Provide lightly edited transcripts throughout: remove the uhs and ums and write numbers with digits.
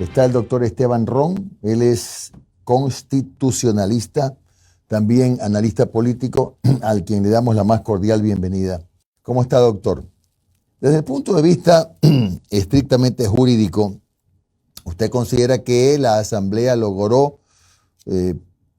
Está el doctor Esteban Ron, él es constitucionalista, también analista político, al quien le damos la más cordial bienvenida. ¿Cómo está, doctor? Desde el punto de vista estrictamente jurídico, ¿usted considera que la Asamblea logró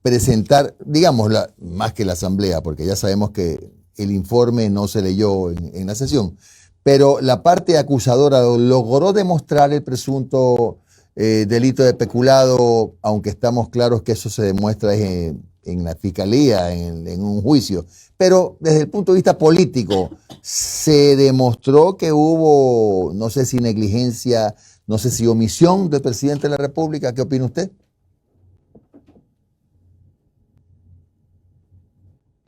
presentar, digamos, más que la Asamblea, porque ya sabemos que el informe no se leyó en la sesión, pero la parte acusadora logró demostrar el presunto delito de peculado, aunque estamos claros que eso se demuestra en la fiscalía, en un juicio? Pero desde el punto de vista político, se demostró que hubo, no sé si negligencia, no sé si omisión del presidente de la República. ¿Qué opina usted?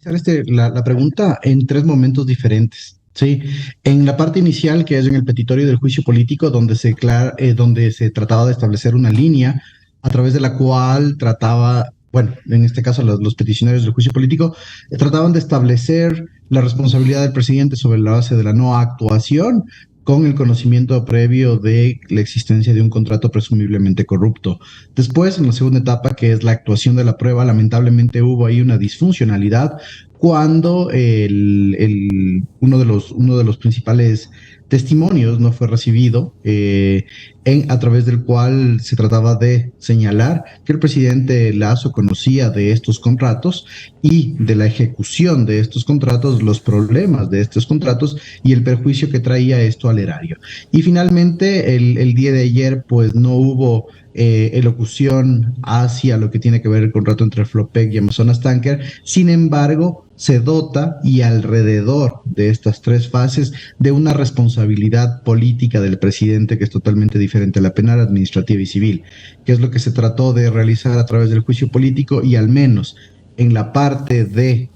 La pregunta en tres momentos diferentes. Sí, en la parte inicial, que es en el petitorio del juicio político, donde se trataba de establecer una línea a través de la cual bueno, en este caso los peticionarios del juicio político trataban de establecer la responsabilidad del presidente sobre la base de la no actuación con el conocimiento previo de la existencia de un contrato presumiblemente corrupto. Después, en la segunda etapa, que es la actuación de la prueba, lamentablemente hubo ahí una disfuncionalidad cuando uno de los principales testimonios no fue recibido, a través del cual se trataba de señalar que el presidente Lasso conocía de estos contratos y de la ejecución de estos contratos, los problemas de estos contratos y el perjuicio que traía esto al erario. Y finalmente, el día de ayer, pues no hubo elocución hacia lo que tiene que ver el contrato entre Flopec y Amazonas Tanker. Sin embargo, se dota, y alrededor de estas tres fases, de una responsabilidad política del presidente que es totalmente diferente a la penal, administrativa y civil, que es lo que se trató de realizar a través del juicio político. Y al menos en la parte de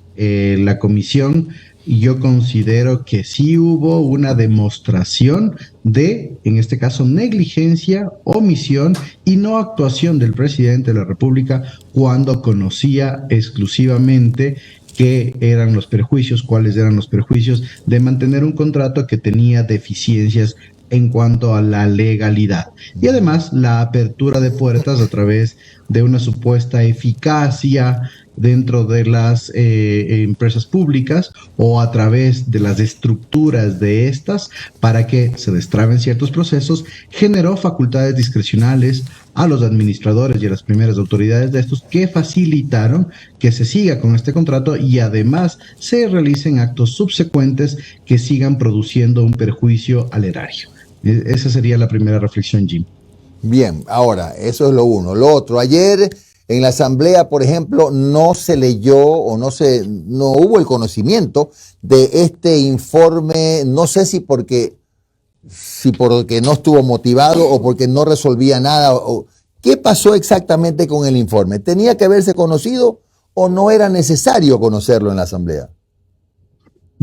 la comisión, yo considero que sí hubo una demostración de, en este caso, negligencia, omisión y no actuación del presidente de la República cuando conocía exclusivamente qué eran los perjuicios, cuáles eran los perjuicios de mantener un contrato que tenía deficiencias en cuanto a la legalidad. Y además la apertura de puertas a través de una supuesta eficacia dentro de las empresas públicas o a través de las estructuras de estas para que se destraben ciertos procesos, generó facultades discrecionales a los administradores y a las primeras autoridades de estos que facilitaron que se siga con este contrato y además se realicen actos subsecuentes que sigan produciendo un perjuicio al erario. Esa sería la primera reflexión, Jim. Bien, ahora, eso es lo uno. Lo otro, ayer en la Asamblea, por ejemplo, no se leyó o no hubo el conocimiento de este informe, no sé si porque no estuvo motivado o porque no resolvía nada. ¿Qué pasó exactamente con el informe? ¿Tenía que haberse conocido o no era necesario conocerlo en la Asamblea?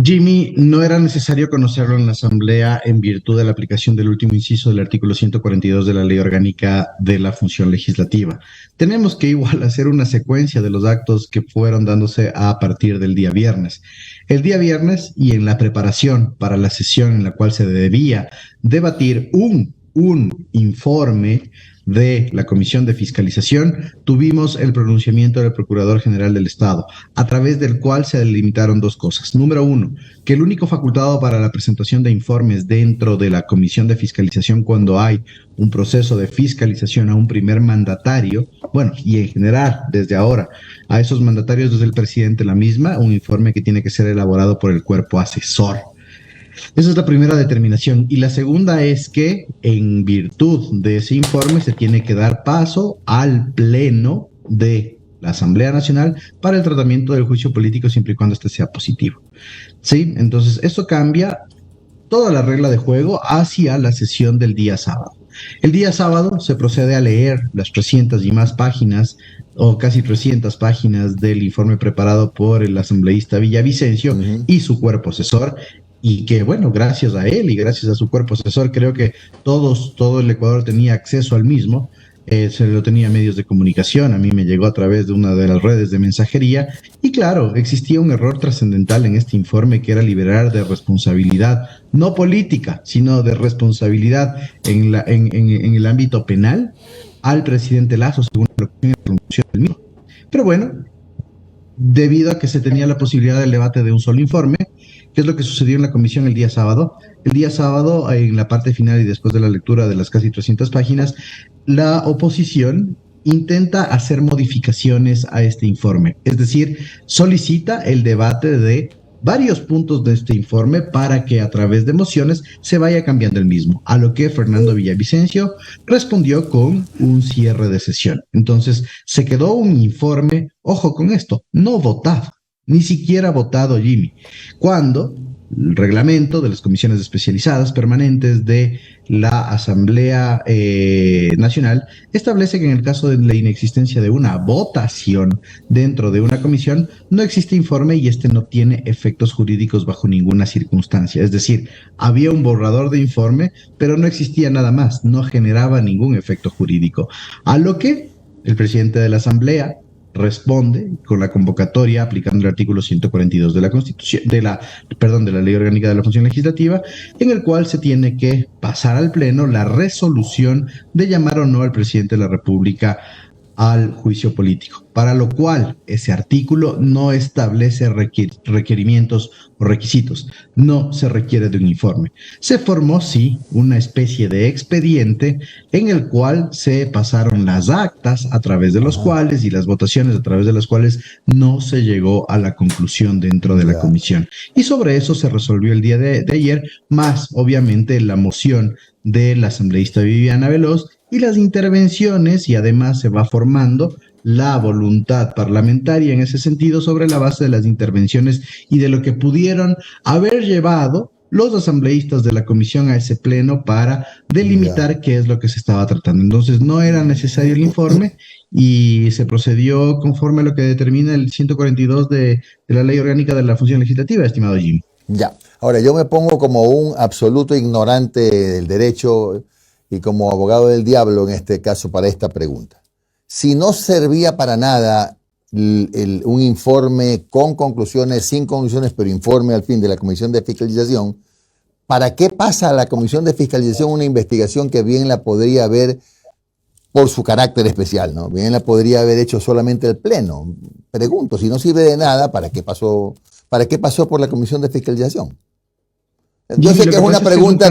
Jimmy, no era necesario conocerlo en la Asamblea en virtud de la aplicación del último inciso del artículo 142 de la Ley Orgánica de la Función Legislativa. Tenemos que igual hacer una secuencia de los actos que fueron dándose a partir del día viernes. El día viernes, y en la preparación para la sesión en la cual se debía debatir un informe de la Comisión de Fiscalización, tuvimos el pronunciamiento del Procurador General del Estado, a través del cual se delimitaron dos cosas. Número uno, que el único facultado para la presentación de informes dentro de la Comisión de Fiscalización cuando hay un proceso de fiscalización a un primer mandatario, bueno, y en general, desde ahora, a esos mandatarios desde el presidente la misma, un informe que tiene que ser elaborado por el cuerpo asesor. Esa es la primera determinación. Y la segunda es que, en virtud de ese informe, se tiene que dar paso al pleno de la Asamblea Nacional para el tratamiento del juicio político siempre y cuando este sea positivo. ¿Sí? Entonces, esto cambia toda la regla de juego hacia la sesión del día sábado. El día sábado se procede a leer las 300 y más páginas, o casi 300 páginas del informe preparado por el asambleísta Villavicencio y su cuerpo asesor. Y que, bueno, gracias a él y gracias a su cuerpo asesor, creo que todo el Ecuador tenía acceso al mismo. se lo tenía a medios de comunicación, a mí me llegó a través de una de las redes de mensajería, y claro, existía un error trascendental en este informe que era liberar de responsabilidad, no política, sino de responsabilidad en el ámbito penal al presidente Lasso, según la conclusión del mismo. Pero bueno, debido a que se tenía la posibilidad del debate de un solo informe, ¿qué es lo que sucedió en la comisión el día sábado? El día sábado, en la parte final y después de la lectura de las casi 300 páginas, la oposición intenta hacer modificaciones a este informe, es decir, solicita el debate de varios puntos de este informe para que a través de mociones se vaya cambiando el mismo, a lo que Fernando Villavicencio respondió con un cierre de sesión. Entonces, se quedó un informe, ojo con esto, no votado, ni siquiera votado, Jimmy, cuando el reglamento de las comisiones especializadas permanentes de la Asamblea Nacional establece que en el caso de la inexistencia de una votación dentro de una comisión, no existe informe y este no tiene efectos jurídicos bajo ninguna circunstancia. Es decir, había un borrador de informe, pero no existía nada más, no generaba ningún efecto jurídico. A lo que el presidente de la Asamblea responde con la convocatoria aplicando el artículo 142 de la Constitución, de la Ley Orgánica de la Función Legislativa, en el cual se tiene que pasar al Pleno la resolución de llamar o no al presidente de la República al juicio político, para lo cual ese artículo no establece requerimientos o requisitos, no se requiere de un informe. Se formó, sí, una especie de expediente en el cual se pasaron las actas a través de los cuales y las votaciones a través de las cuales no se llegó a la conclusión dentro de la comisión. Y sobre eso se resolvió el día de ayer, más obviamente la moción de la asambleísta Viviana Veloz, y las intervenciones, y además se va formando la voluntad parlamentaria en ese sentido sobre la base de las intervenciones y de lo que pudieron haber llevado los asambleístas de la comisión a ese pleno para delimitar qué es lo que se estaba tratando. Entonces no era necesario el informe y se procedió conforme a lo que determina el 142 de la Ley Orgánica de la Función Legislativa, estimado Jimmy. Ya, ahora yo me pongo como un absoluto ignorante del derecho y como abogado del diablo en este caso para esta pregunta. Si no servía para nada un informe con conclusiones, sin conclusiones, pero informe al fin de la Comisión de Fiscalización, ¿para qué pasa a la Comisión de Fiscalización una investigación que bien la podría haber, por su carácter especial, ¿no? Bien la podría haber hecho solamente el Pleno? Pregunto, si no sirve de nada, ¿para qué pasó por la Comisión de Fiscalización? Yo sé que es una pregunta,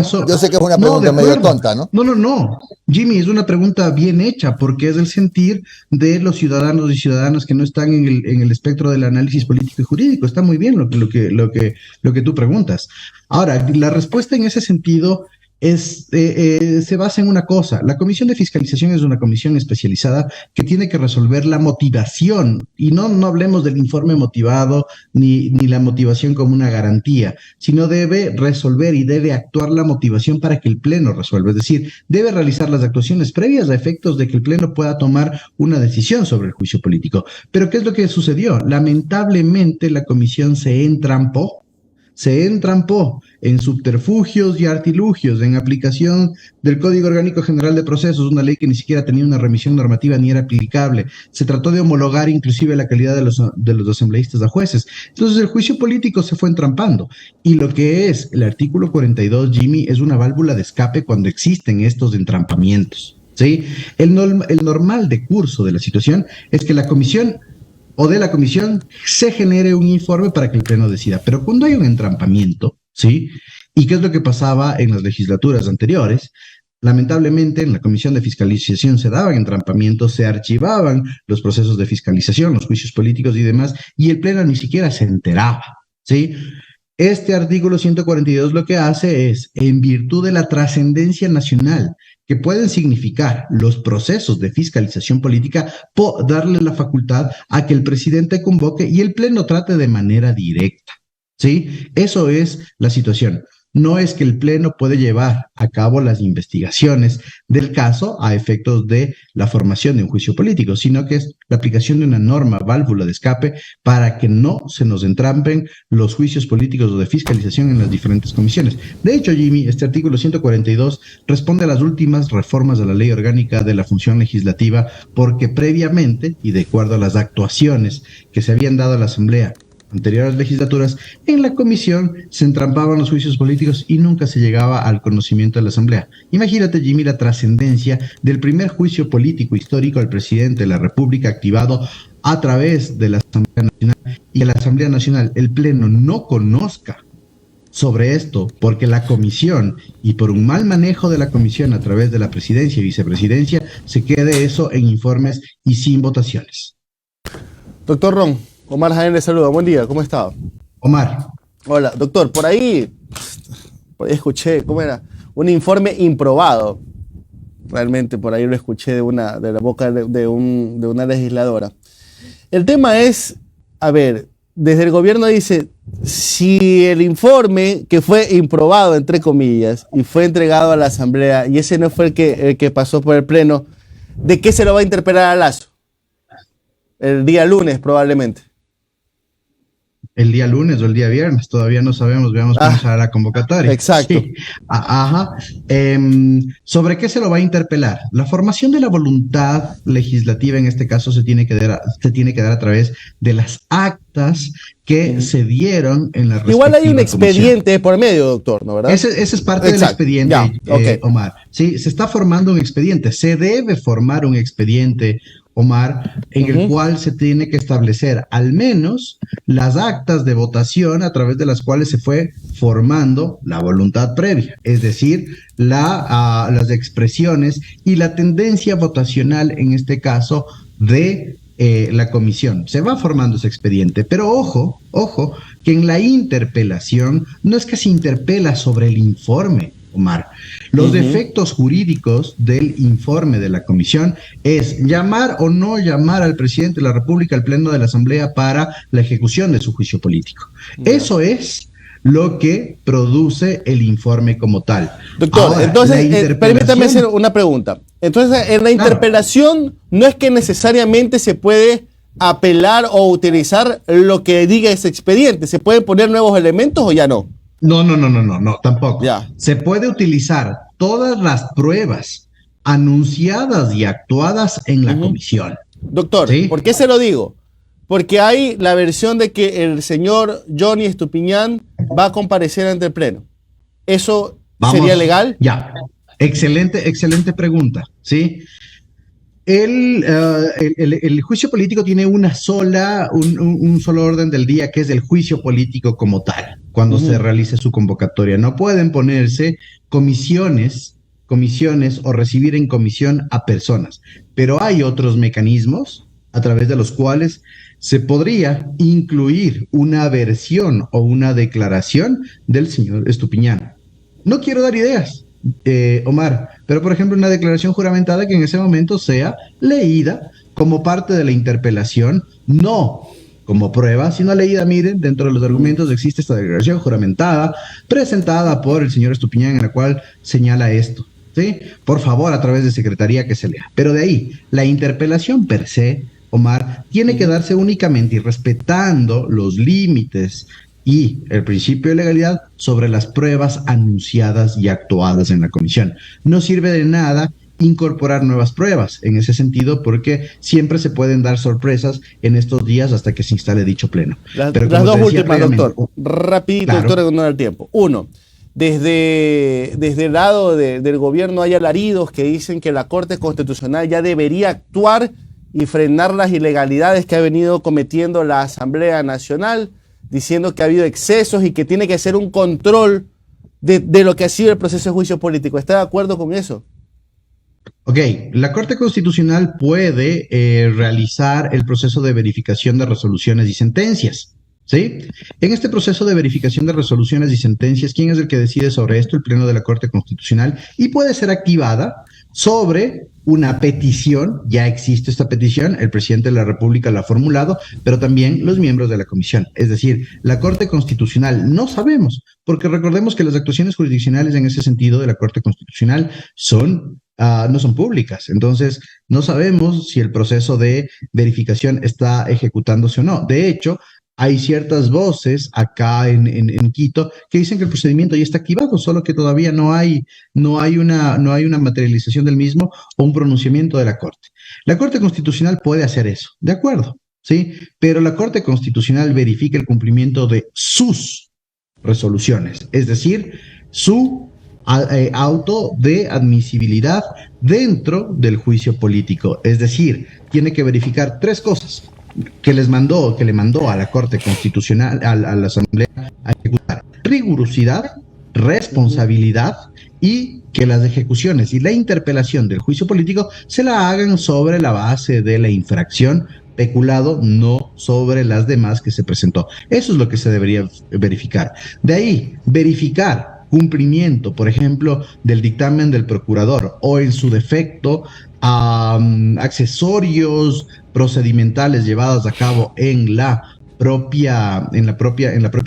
medio tonta, ¿no? No. Jimmy, es una pregunta bien hecha porque es el sentir de los ciudadanos y ciudadanas que no están en el espectro del análisis político y jurídico. Está muy bien lo que tú preguntas. Ahora, la respuesta en ese sentido se basa en una cosa. La Comisión de Fiscalización es una comisión especializada que tiene que resolver la motivación, y no hablemos del informe motivado ni la motivación como una garantía, sino debe resolver y debe actuar la motivación para que el Pleno resuelva. Es decir, debe realizar las actuaciones previas a efectos de que el Pleno pueda tomar una decisión sobre el juicio político. Pero ¿qué es lo que sucedió? Lamentablemente la comisión se entrampó en subterfugios y artilugios, en aplicación del Código Orgánico General de Procesos, una ley que ni siquiera tenía una remisión normativa ni era aplicable. Se trató de homologar inclusive la calidad de los asambleístas a jueces. Entonces el juicio político se fue entrampando. Y lo que es el artículo 42, Jimmy, es una válvula de escape cuando existen estos entrampamientos, ¿sí? El normal decurso de la situación es que la comisión se genere un informe para que el Pleno decida. Pero cuando hay un entrampamiento, ¿sí? ¿Y qué es lo que pasaba en las legislaturas anteriores? Lamentablemente, en la Comisión de Fiscalización se daban entrampamientos, se archivaban los procesos de fiscalización, los juicios políticos y demás, y el Pleno ni siquiera se enteraba, ¿sí? Este artículo 142 lo que hace es, en virtud de la trascendencia nacional que pueden significar los procesos de fiscalización política, darle la facultad a que el presidente convoque y el Pleno trate de manera directa, ¿sí? Eso es la situación. no es que el Pleno puede llevar a cabo las investigaciones del caso a efectos de la formación de un juicio político, sino que es la aplicación de una norma, válvula de escape, para que no se nos entrampen los juicios políticos o de fiscalización en las diferentes comisiones. De hecho, Jimmy, este artículo 142 responde a las últimas reformas de la Ley Orgánica de la Función Legislativa, porque previamente, y de acuerdo a las actuaciones que se habían dado a la Asamblea anteriores legislaturas, en la comisión se entrampaban los juicios políticos y nunca se llegaba al conocimiento de la Asamblea. Imagínate, Jimmy, la trascendencia del primer juicio político histórico al presidente de la República activado a través de la Asamblea Nacional, y que la Asamblea Nacional, el Pleno, no conozca sobre esto, porque la comisión, y por un mal manejo de la comisión a través de la presidencia y vicepresidencia, se quede eso en informes y sin votaciones. Doctor Ron, Omar Jaén le saluda. Buen día, ¿cómo está? Omar. Hola, doctor, por ahí escuché, ¿cómo era? Un informe improbado. Realmente por ahí lo escuché de la boca de una legisladora. El tema es, a ver, desde el gobierno dice, si el informe que fue improbado, entre comillas, y fue entregado a la Asamblea, y ese no fue el que pasó por el Pleno, ¿de qué se lo va a interpelar a Lazo? El día lunes, probablemente. El día lunes o el día viernes, todavía no sabemos, veamos cómo será la convocatoria. Exacto. Sí. Ajá. ¿Sobre qué se lo va a interpelar? La formación de la voluntad legislativa en este caso se tiene que dar a través de las actas que se dieron en la Igual hay un expediente comisión por medio, doctor, ¿no? ¿Verdad? Ese es parte del expediente, ya, okay. Omar. Sí, se está formando un expediente. Se debe formar un expediente, Omar, en el cual se tiene que establecer al menos las actas de votación a través de las cuales se fue formando la voluntad previa, es decir, las expresiones y la tendencia votacional, en este caso, de la comisión. Se va formando ese expediente, pero ojo, que en la interpelación no es que se interpela sobre el informe, Omar. Los defectos jurídicos del informe de la comisión es llamar o no llamar al presidente de la República al Pleno de la Asamblea para la ejecución de su juicio político. Eso es lo que produce el informe como tal. Doctor, ahora, entonces, permítame hacer una pregunta. Entonces, en la interpelación no es que necesariamente se puede apelar o utilizar lo que diga ese expediente. ¿Se pueden poner nuevos elementos o ya no? No, tampoco. Ya. Se puede utilizar todas las pruebas anunciadas y actuadas en la comisión. Doctor, ¿sí? ¿Por qué se lo digo? Porque hay la versión de que el señor Johnny Estupiñán va a comparecer ante el Pleno. ¿Eso sería legal? Ya, excelente pregunta, ¿sí? El juicio político tiene un solo orden del día, que es el juicio político como tal, cuando se realice su convocatoria. No pueden ponerse comisiones o recibir en comisión a personas, pero hay otros mecanismos a través de los cuales se podría incluir una versión o una declaración del señor Estupiñán. No quiero dar ideas, Omar, pero por ejemplo una declaración juramentada que en ese momento sea leída como parte de la interpelación, no como prueba, sino leída. Miren, dentro de los argumentos existe esta declaración juramentada presentada por el señor Estupiñán en la cual señala esto, ¿sí? Por favor, a través de secretaría que se lea. Pero de ahí, la interpelación per se, Omar, tiene que darse únicamente y respetando los límites y el principio de legalidad sobre las pruebas anunciadas y actuadas en la comisión. No sirve de nada incorporar nuevas pruebas en ese sentido, porque siempre se pueden dar sorpresas en estos días hasta que se instale dicho pleno. Las dos últimas, doctor. Rapidito, claro. Doctor, no da el tiempo. Uno, desde el lado del gobierno hay alaridos que dicen que la Corte Constitucional ya debería actuar y frenar las ilegalidades que ha venido cometiendo la Asamblea Nacional, diciendo que ha habido excesos y que tiene que hacer un control de lo que ha sido el proceso de juicio político. ¿Está de acuerdo con eso? Ok, la Corte Constitucional puede realizar el proceso de verificación de resoluciones y sentencias, ¿sí? En este proceso de verificación de resoluciones y sentencias, ¿quién es el que decide sobre esto? El Pleno de la Corte Constitucional, y puede ser activada sobre una petición. Ya existe esta petición, el presidente de la República la ha formulado, pero también los miembros de la comisión. Es decir, la Corte Constitucional no sabemos, porque recordemos que las actuaciones jurisdiccionales en ese sentido de la Corte Constitucional no son públicas. Entonces, no sabemos si el proceso de verificación está ejecutándose o no. De hecho, hay ciertas voces acá en Quito que dicen que el procedimiento ya está activado, solo que todavía no hay una materialización del mismo o un pronunciamiento de la Corte. La Corte Constitucional puede hacer eso, de acuerdo, ¿sí? Pero la Corte Constitucional verifica el cumplimiento de sus resoluciones, es decir, su auto de admisibilidad dentro del juicio político. Es decir, tiene que verificar tres cosas que le mandó a la Corte Constitucional, a la Asamblea, a ejecutar: rigurosidad, responsabilidad, y que las ejecuciones y la interpelación del juicio político se la hagan sobre la base de la infracción peculado, no sobre las demás que se presentó. Eso es lo que se debería verificar. De ahí, verificar cumplimiento, por ejemplo, del dictamen del procurador, o en su defecto, accesorios procedimentales llevados a cabo en la propia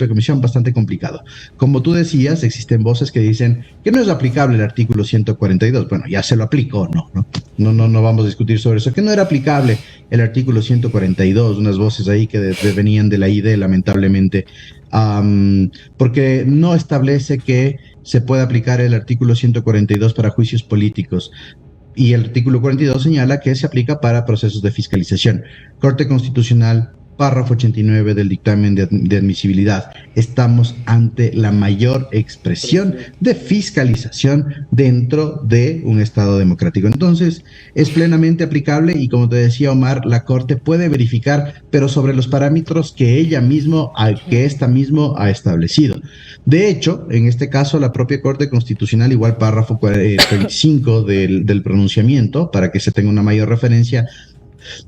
comisión. Bastante complicado. Como tú decías, existen voces que dicen que no es aplicable el artículo 142. Bueno, ya se lo aplicó, no vamos a discutir sobre eso, que no era aplicable el artículo 142, unas voces ahí que venían de la ID, lamentablemente, porque no establece que se pueda aplicar el artículo 142 para juicios políticos. Y el artículo 42 señala que se aplica para procesos de fiscalización. Corte Constitucional, párrafo 89 del dictamen de admisibilidad. Estamos ante la mayor expresión de fiscalización dentro de un Estado democrático. Entonces, es plenamente aplicable y, como te decía Omar, la Corte puede verificar, pero sobre los parámetros que esta mismo ha establecido. De hecho, en este caso, la propia Corte Constitucional, igual párrafo 45 del pronunciamiento, para que se tenga una mayor referencia,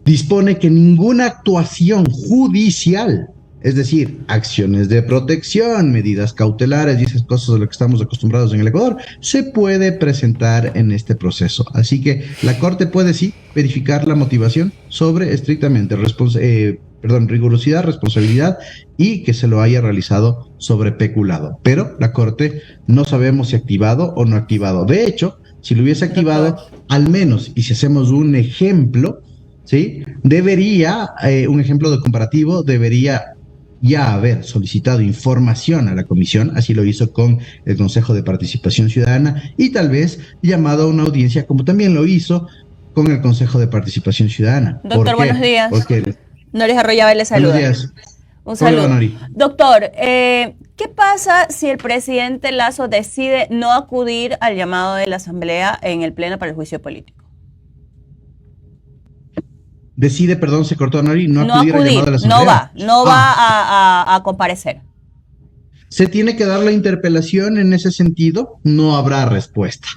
dispone que ninguna actuación judicial, es decir, acciones de protección, medidas cautelares y esas cosas de lo que estamos acostumbrados en el Ecuador, se puede presentar en este proceso. Así que la Corte puede sí verificar la motivación sobre estrictamente rigurosidad, responsabilidad, y que se lo haya realizado sobre peculado. Pero la Corte no sabemos si ha activado o no ha activado. De hecho, si lo hubiese activado, al menos, y si hacemos un ejemplo, ¿sí? Un ejemplo de comparativo, debería ya haber solicitado información a la comisión, así lo hizo con el Consejo de Participación Ciudadana, y tal vez llamado a una audiencia, como también lo hizo con el Consejo de Participación Ciudadana. Doctor, buenos días. Porque Noris Arroyave le saluda. Buenos días. Un saludo. Hola, Nori. Doctor, ¿qué pasa si el presidente Lasso decide no acudir al llamado de la Asamblea en el Pleno para el juicio político? Decide, perdón, se cortó, Nori, no acudir al llamado de la Asamblea. No va a comparecer. Se tiene que dar la interpelación en ese sentido, no habrá respuesta.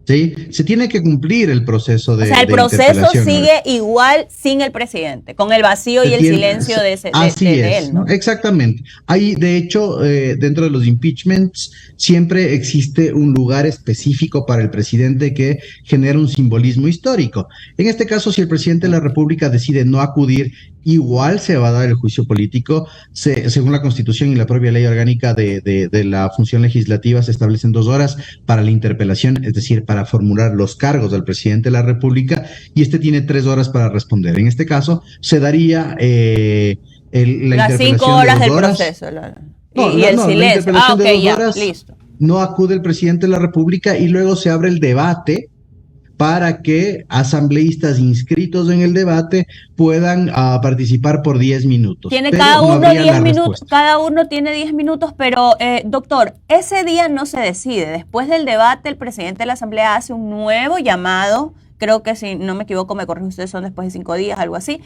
¿Sí? Se tiene que cumplir el proceso de interpelación. O sea, el proceso sigue igual sin el presidente, con el vacío y el silencio de él, ¿no? Exactamente. Hay, de hecho, dentro de los impeachments, siempre existe un lugar específico para el presidente que genera un simbolismo histórico. En este caso, si el presidente de la República decide no acudir, igual se va a dar el juicio político. Según la Constitución y la propia ley orgánica de la función legislativa, se establecen 2 horas para la interpelación, es decir, para formular los cargos del presidente de la República, y este tiene 3 horas para responder. En este caso, se daría las 5 horas del proceso. Y el silencio. Listo. No acude el presidente de la República y luego se abre el debate para que asambleístas inscritos en el debate puedan participar por 10 minutos. Cada uno tiene 10 minutos, pero doctor, ese día no se decide. Después del debate, el presidente de la Asamblea hace un nuevo llamado, creo que si no me equivoco, me corrigen ustedes, son después de 5 días, algo así,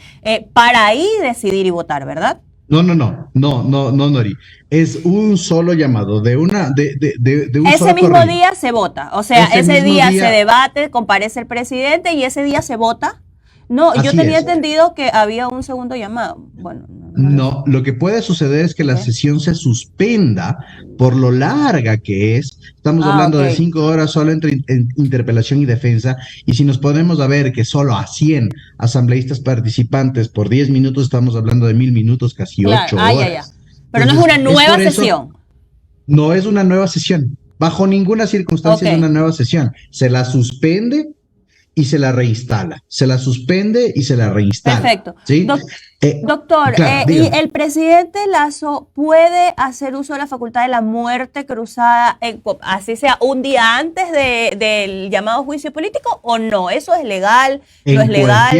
para ahí decidir y votar, ¿verdad? No, Nori. Es un solo llamado de un ese mismo día se vota. O sea, ese día se debate, comparece el presidente y ese día se vota. No, yo tenía entendido que había un segundo llamado. Bueno, No, lo que puede suceder es que la sesión se suspenda por lo larga que es. Estamos hablando de 5 horas solo entre interpelación y defensa. Y si nos ponemos a ver que solo a 100 asambleístas participantes por 10 minutos, estamos hablando de 1000 minutos, casi 8 horas. Pero entonces, no es una nueva sesión. No es una nueva sesión. Bajo ninguna circunstancia es una nueva sesión. Se la suspende y se la reinstala. Se la suspende y se la reinstala. Perfecto. ¿Sí? Doctor, claro, ¿y el presidente Lasso puede hacer uso de la facultad de la muerte cruzada, así sea un día antes del llamado juicio político o no? ¿Eso es legal? ¿No es legal?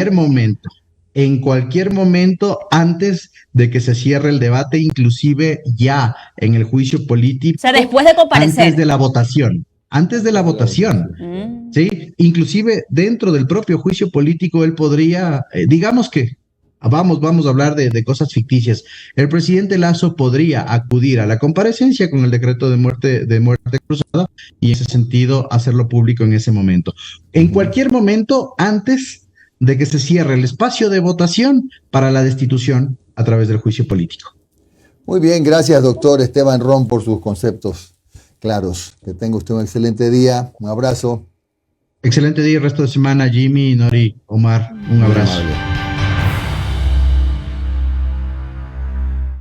En cualquier momento antes de que se cierre el debate, inclusive ya en el juicio político. O sea, después de comparecer. Antes de la votación. Antes de la votación, ¿sí? Inclusive dentro del propio juicio político él podría, digamos que, vamos a hablar de cosas ficticias, el presidente Lasso podría acudir a la comparecencia con el decreto de muerte cruzada y en ese sentido hacerlo público en ese momento. En cualquier momento antes de que se cierre el espacio de votación para la destitución a través del juicio político. Muy bien, gracias doctor Esteban Ron por sus conceptos claros. Que tenga usted un excelente día. Un abrazo. Excelente día y resto de semana, Jimmy, Nori, Omar. Un abrazo.